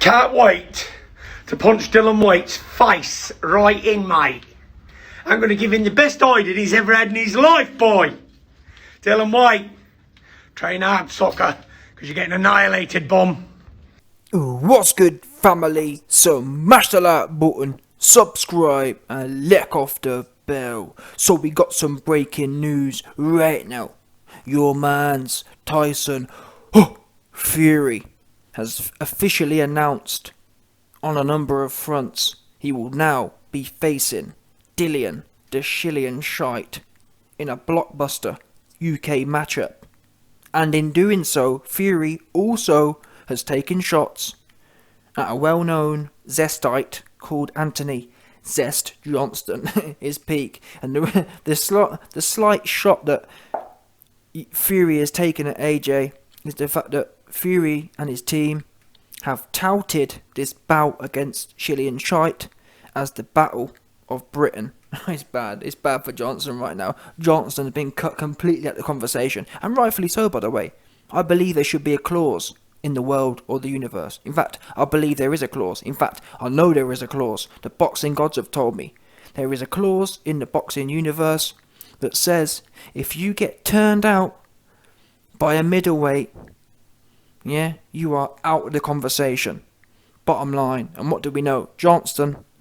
Can't wait to punch Dillian Whyte's face right in, mate. I'm going to give him the best eye that he's ever had in his life, boy. Dillian Whyte, train hard, sucker, because you're getting annihilated, bum. What's good, family? So mash the like button, subscribe, and lick off the bell. So we got some breaking news right now. Your man's Tyson Fury has officially announced on a number of fronts he will now be facing Dillian the Shillian Shyte in a blockbuster UK matchup. And in doing so, Fury also has taken shots at a well-known zestite called Anthony Zest Johnston, his peak. And the slight shot that Fury has taken at AJ is the fact that Fury and his team have touted this bout against Shillian Shyte as the Battle of Britain. It's bad for Johnson right now. Johnson has been cut completely out of the conversation, and rightfully so, by the way. I believe there should be a clause in the world or the universe. In fact, I believe there is a clause. In fact, I know there is a clause. The boxing gods have told me. There is a clause in the boxing universe that says if you get turned out by a middleweight, yeah, you are out of the conversation. Bottom line. And what do we know?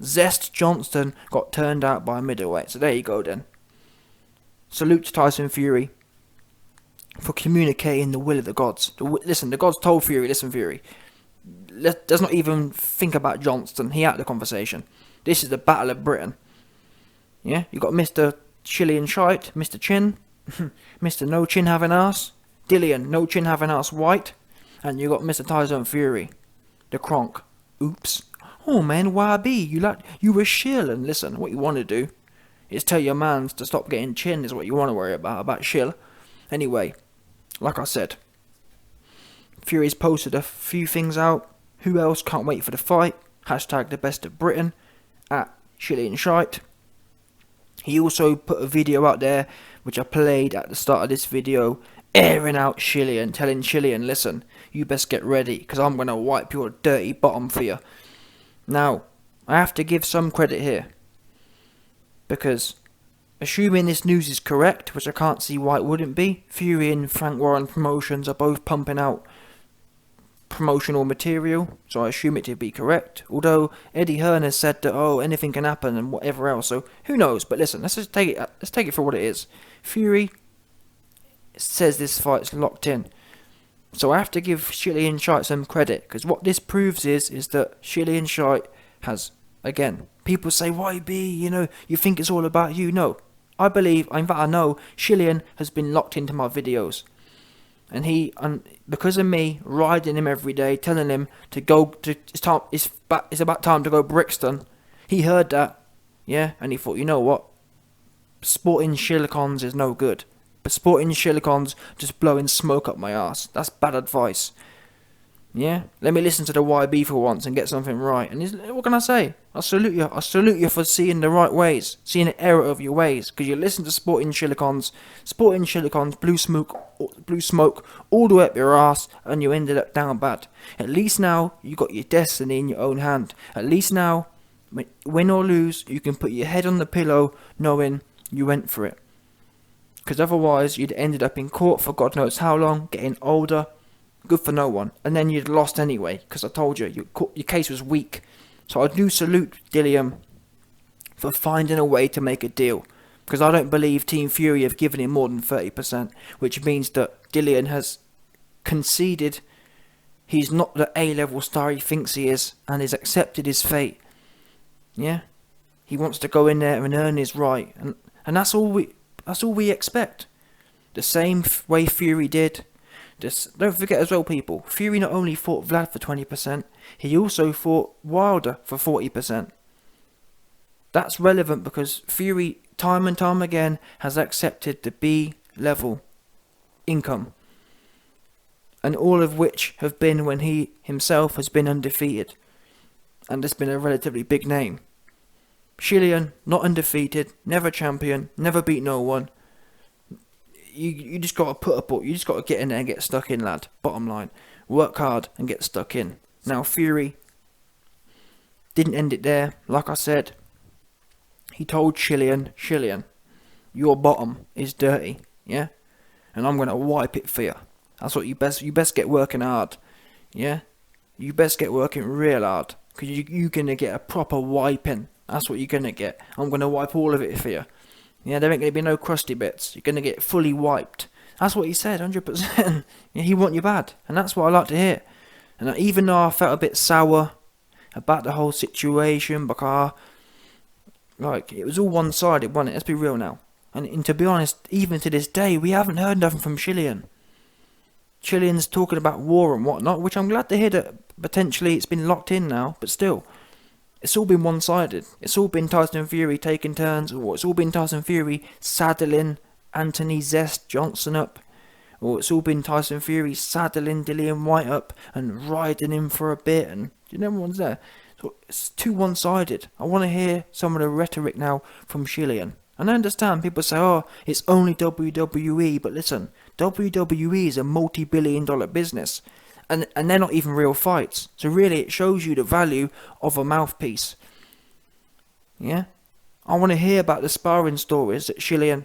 Zest Johnston got turned out by a middleweight. So there you go then. Salute to Tyson Fury for communicating the will of the gods. Listen, the gods told Fury, listen Fury, let's not even think about Johnston. He out of the conversation. This is the Battle of Britain. Yeah, you got Mr. Shillian Shyte, Mr. Chin, Mr. No Chin having ass, Dillian No Chin having ass White, and you got Mr. Tyson Fury, the Kronk. Oops. Oh man, YB, you were shill, and listen, what you want to do is tell your mans to stop getting chin is what you want to worry about shill. Anyway, like I said, Fury's posted a few things out. Who else can't wait for the fight? Hashtag the best of Britain at Shillian Shyte. He also put a video out there, which I played at the start of this video, airing out Shillian, telling Shillian, listen, you best get ready, because I'm going to wipe your dirty bottom for you. Now, I have to give some credit here, because assuming this news is correct, which I can't see why it wouldn't be, Fury and Frank Warren Promotions are both pumping out promotional material, so I assume it to be correct. Although Eddie Hearn has said that anything can happen and whatever else, so who knows? But listen, let's take it for what it is. Fury says this fight's locked in, so I have to give Shillian Shyte some credit, because what this proves is that Shillian Shyte has, again, people say, YB, you think it's all about you. No, I believe, in fact I know, Shillian has been locked into my videos. And because of me riding him every day, telling him to go, it's about time to go Brixton, he heard that, yeah, and he thought, you know what, sporting Shillicons is no good. But sporting Shillicons just blowing smoke up my ass. That's bad advice. Yeah, let me listen to the YB for once and get something right. And what can I say? I salute you. I salute you for seeing the right ways, seeing the error of your ways. Because you listen to Sporting Shillicons, blue smoke all the way up your ass, and you ended up down bad. At least now you got your destiny in your own hand. At least now, win or lose, you can put your head on the pillow, knowing you went for it. Because otherwise, you'd ended up in court for God knows how long, getting older. Good for no one. And then you'd lost anyway, because I told you, your case was weak. So I do salute Dillian for finding a way to make a deal. Because I don't believe Team Fury have given him more than 30%, which means that Dillian has conceded he's not the A-level star he thinks he is, and has accepted his fate. Yeah? He wants to go in there and earn his right. And that's all we expect. The same way Fury did. Just don't forget as well, people, Fury not only fought Vlad for 20%, he also fought Wilder for 40%. That's relevant because Fury, time and time again, has accepted the B-level income. And all of which have been when he himself has been undefeated. And it's been a relatively big name. Shillian, not undefeated, never champion, never beat no one. You just got to you just got to get in there and get stuck in, lad. Bottom line. Work hard and get stuck in. Now, Fury, didn't end it there. Like I said, he told Shillian, your bottom is dirty, yeah? And I'm going to wipe it for you. That's what you best get working hard, yeah? You best get working real hard, because you're going to get a proper wiping. That's what you're going to get. I'm going to wipe all of it for you. Yeah, there ain't going to be no crusty bits. You're going to get fully wiped. That's what he said, 100%. Yeah, he want you bad, and that's what I like to hear. And even though I felt a bit sour about the whole situation, because like it was all one-sided, wasn't it? Let's be real now. And to be honest, even to this day, we haven't heard nothing from Shillian. Shillian's talking about war and whatnot, which I'm glad to hear that potentially it's been locked in now, but still, it's all been one-sided. It's all been Tyson Fury taking turns, or it's all been Tyson Fury saddling Anthony Zest Johnson up, or it's all been Tyson Fury saddling Dillian Whyte up and riding him for a bit, and everyone's there. So it's too one-sided. I want to hear some of the rhetoric now from Shillian. And I understand people say, oh, it's only WWE, but listen, WWE is a multi-billion-dollar business, and they're not even real fights. So really, it shows you the value of a mouthpiece. Yeah? I want to hear about the sparring stories that Shillian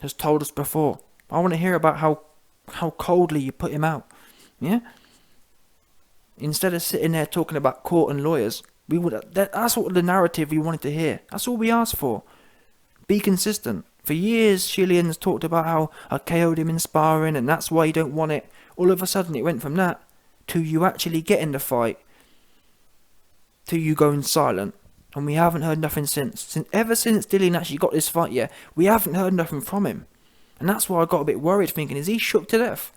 has told us before. I want to hear about how coldly you put him out. Yeah? Instead of sitting there talking about court and lawyers, that's what the narrative we wanted to hear. That's all we asked for. Be consistent. For years, Shillian's talked about how I KO'd him in sparring and that's why you don't want it. All of a sudden, it went from that to you actually getting the fight to you going silent. And we haven't heard nothing since. Ever since Dillian actually got this fight, yeah, we haven't heard nothing from him. And that's why I got a bit worried, thinking, is he shook to death?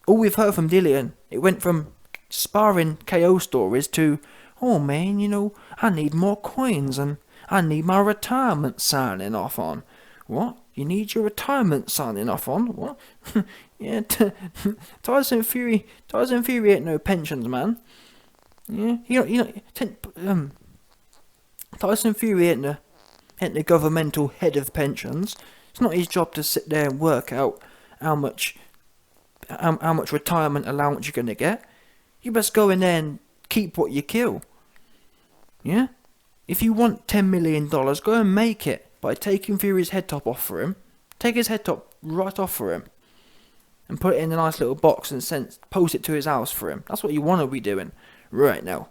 All we've heard from Dillian, it went from sparring KO stories to, oh man, I need more coins and I need my retirement signing off on. What? You need your retirement signing off on? What? Yeah, Tyson Fury ain't no pensions man. Yeah, Tyson Fury ain't the governmental head of pensions. It's not his job to sit there and work out how much retirement allowance you're gonna get. You best go in there and keep what you kill. Yeah? If you want $10 million, go and make it by taking Fury's head top off for him. Take his head top right off for him. And put it in a nice little box and post it to his house for him. That's what you want to be doing right now.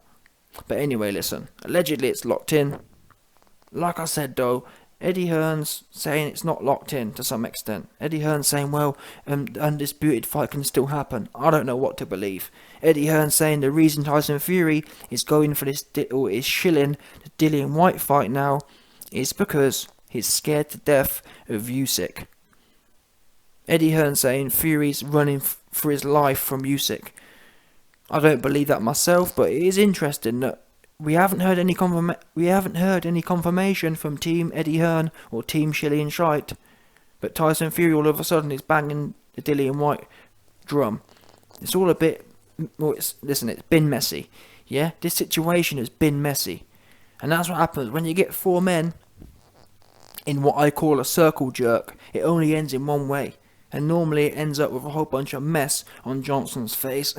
But anyway, listen. Allegedly it's locked in. Like I said though, Eddie Hearn's saying it's not locked in to some extent. Eddie Hearn's saying, well, the undisputed fight can still happen. I don't know what to believe. Eddie Hearn's saying the reason Tyson Fury is going for this, or is shilling the Dillian Whyte fight now, is because he's scared to death of Usyk. Eddie Hearn saying Fury's running for his life from Usyk. I don't believe that myself, but it is interesting that we haven't heard any confirmation from Team Eddie Hearn or Team Shillian Shyte, but Tyson Fury all of a sudden is banging the Dillian Whyte drum. It's all a bit. Well, it's been messy. Yeah, this situation has been messy, and that's what happens when you get four men in what I call a circle jerk. It only ends in one way, and normally it ends up with a whole bunch of mess on Johnson's face.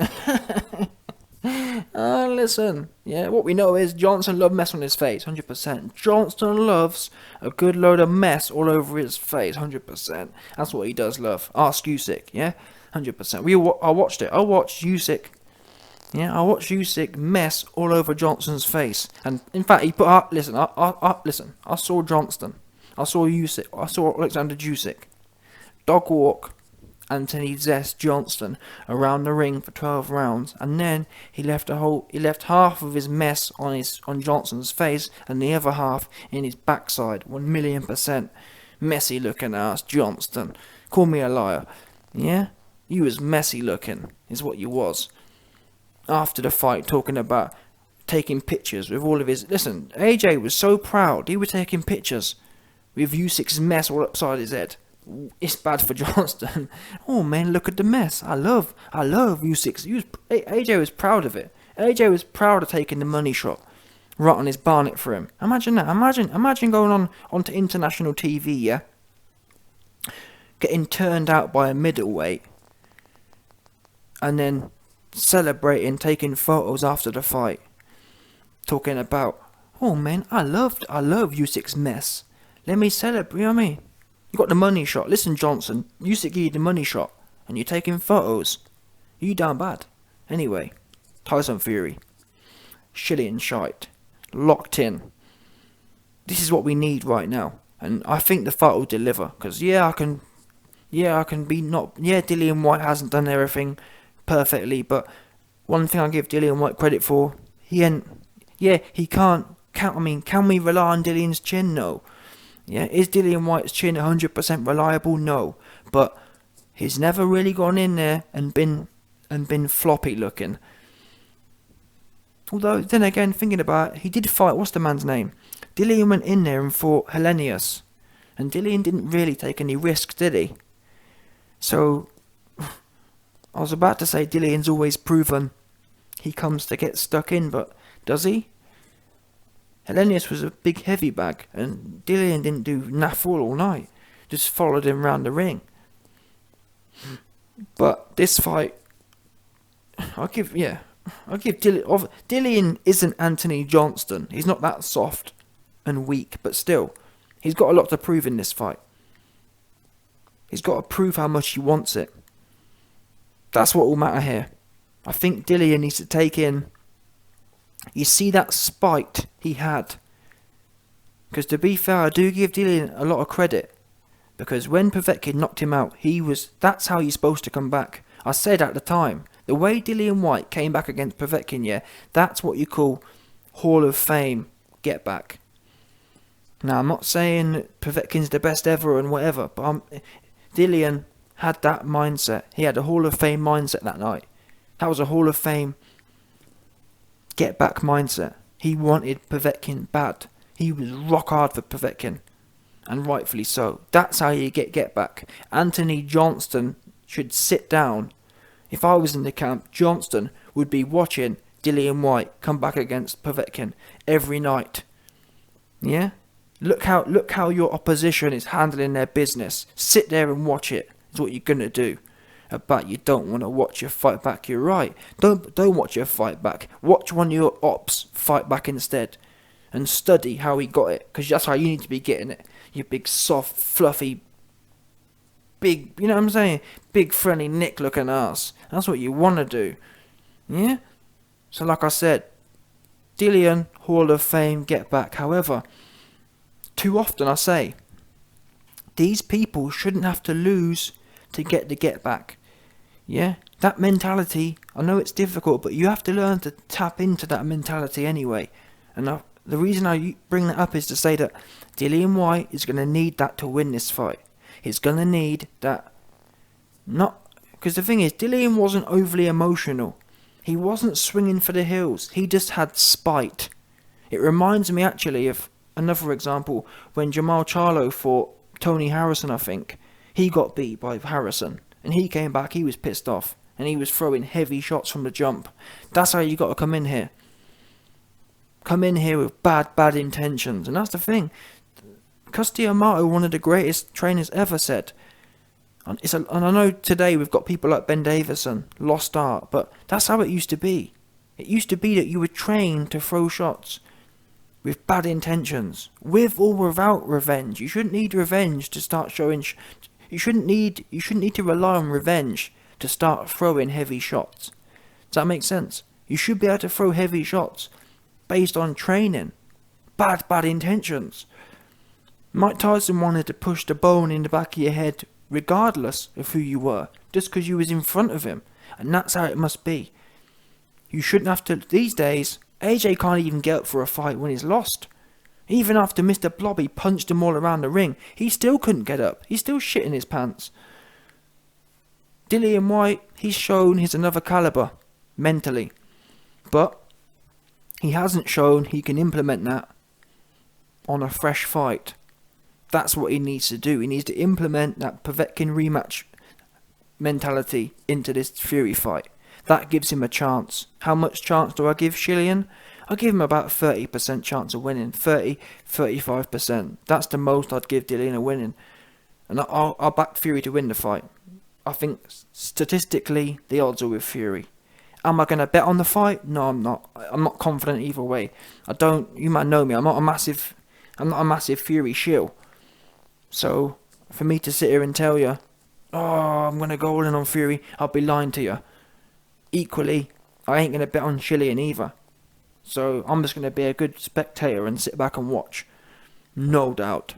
Listen, yeah, what we know is Johnson loves mess on his face, 100%. Johnson loves a good load of mess all over his face, 100%. That's what he does love. Ask Usyk, yeah, 100%. I watched it. I watched Usyk. Yeah, I watched Usyk mess all over Johnson's face, and in fact, he put out. Listen, I saw Johnston. I saw Usyk. I saw Alexander Usyk dog walk Anthony Zest Johnston around the ring for 12 rounds, and then he left half of his mess on Johnson's face and the other half in his backside. 1,000,000% messy looking ass Johnston. Call me a liar. Yeah? You was messy looking, is what you was. After the fight, talking about taking pictures with all of his. Listen, AJ was so proud. He was taking pictures with Usyk's mess all upside his head. It's bad for Johnston. Oh man, look at the mess. I love Usyk's. AJ was proud of it. AJ was proud of taking the money shot right on his barnet for him. Imagine that. Imagine going onto international TV, yeah, getting turned out by a middleweight, and then celebrating, taking photos after the fight, talking about Oh man, I love Usyk's mess. Let me celebrate, you know what I mean? You got the money shot. Listen, Johnson, Usyk gave you the money shot, and you're taking photos. You down bad. Anyway, Tyson Fury. Shitty and shite. Locked in. This is what we need right now. And I think the fight will deliver. Because, I can be not... Yeah, Dillian Whyte hasn't done everything perfectly, but one thing I give Dillian Whyte credit for, he can't... Can we rely on Dillian's chin? No. Yeah, is Dillian Whyte's chin 100% reliable? No. But he's never really gone in there and been floppy looking. Although, then again, thinking about it, he did fight, what's the man's name? Dillian went in there and fought Hellenius. And Dillian didn't really take any risks, did he? So, I was about to say Dillian's always proven he comes to get stuck in, but does he? Hellenius was a big heavy bag, and Dillian didn't do naff all night. Just followed him round the ring. But this fight, I'll give Dillian... Dillian isn't Anthony Johnston. He's not that soft and weak, but still, he's got a lot to prove in this fight. He's got to prove how much he wants it. That's what will matter here. I think Dillian needs to take in... You see that spite he had? Because to be fair, I do give Dillian a lot of credit. Because when Povetkin knocked him out, that's how he's supposed to come back. I said at the time, the way Dillian Whyte came back against Povetkin, that's what you call Hall of Fame get back. Now, I'm not saying that Povetkin's the best ever and whatever, but Dillian had that mindset. He had a Hall of Fame mindset that night. That was a Hall of Fame get back mindset. He wanted Povetkin bad. He was rock hard for Povetkin, and rightfully so. That's how you get back. Anthony Johnston should sit down. If I was in the camp, Johnston would be watching Dillian Whyte come back against Povetkin every night. Yeah? Look how your opposition is handling their business. Sit there and watch it. Is what you're gonna do. But you don't want to watch your fight back. You're right. Don't watch your fight back. Watch one of your ops fight back instead, and study how he got it. Because that's how you need to be getting it. You big soft, fluffy, big. You know what I'm saying? Big friendly Nick looking ass. That's what you want to do. Yeah. So like I said, Dillian Hall of Fame get back. However, too often I say, these people shouldn't have to lose to get the get back. Yeah, that mentality, I know it's difficult, but you have to learn to tap into that mentality anyway. And the reason I bring that up is to say that Dillian Whyte is going to need that to win this fight. He's going to need that. Because the thing is, Dillian wasn't overly emotional. He wasn't swinging for the hills. He just had spite. It reminds me actually of another example when Jamal Charlo fought Tony Harrison, I think. He got beat by Harrison, and he came back, he was pissed off, and he was throwing heavy shots from the jump. That's how you got to come in here. Come in here with bad intentions, and that's the thing. Customato, one of the greatest trainers ever, said, and I know today we've got people like Ben Davison, lost art, but that's how it used to be. It used to be that you were trained to throw shots with bad intentions, with or without revenge. You shouldn't need revenge to start showing... You shouldn't need to rely on revenge to start throwing heavy shots. Does that make sense? You should be able to throw heavy shots based on training. Bad intentions. Mike Tyson wanted to push the bone in the back of your head regardless of who you were, just because you was in front of him. And that's how it must be. You shouldn't have to... These days, AJ can't even get up for a fight when he's lost. Even after Mr. Blobby punched him all around the ring, he still couldn't get up. He's still shitting his pants. Dillian Whyte, he's shown he's another caliber, mentally. But he hasn't shown he can implement that on a fresh fight. That's what he needs to do. He needs to implement that Povetkin rematch mentality into this Fury fight. That gives him a chance. How much chance do I give Shillian? I give him about 30% chance of winning. 35%. That's the most I'd give Dillian a winning. And I'll back Fury to win the fight. I think statistically the odds are with Fury. Am I gonna bet on the fight? No, I'm not. I'm not confident either way. You might know me. I'm not a massive Fury shill. So for me to sit here and tell you, oh, I'm gonna go all in on Fury, I'll be lying to you. Equally, I ain't gonna bet on Dillian either. So I'm just gonna be a good spectator and sit back and watch. No doubt.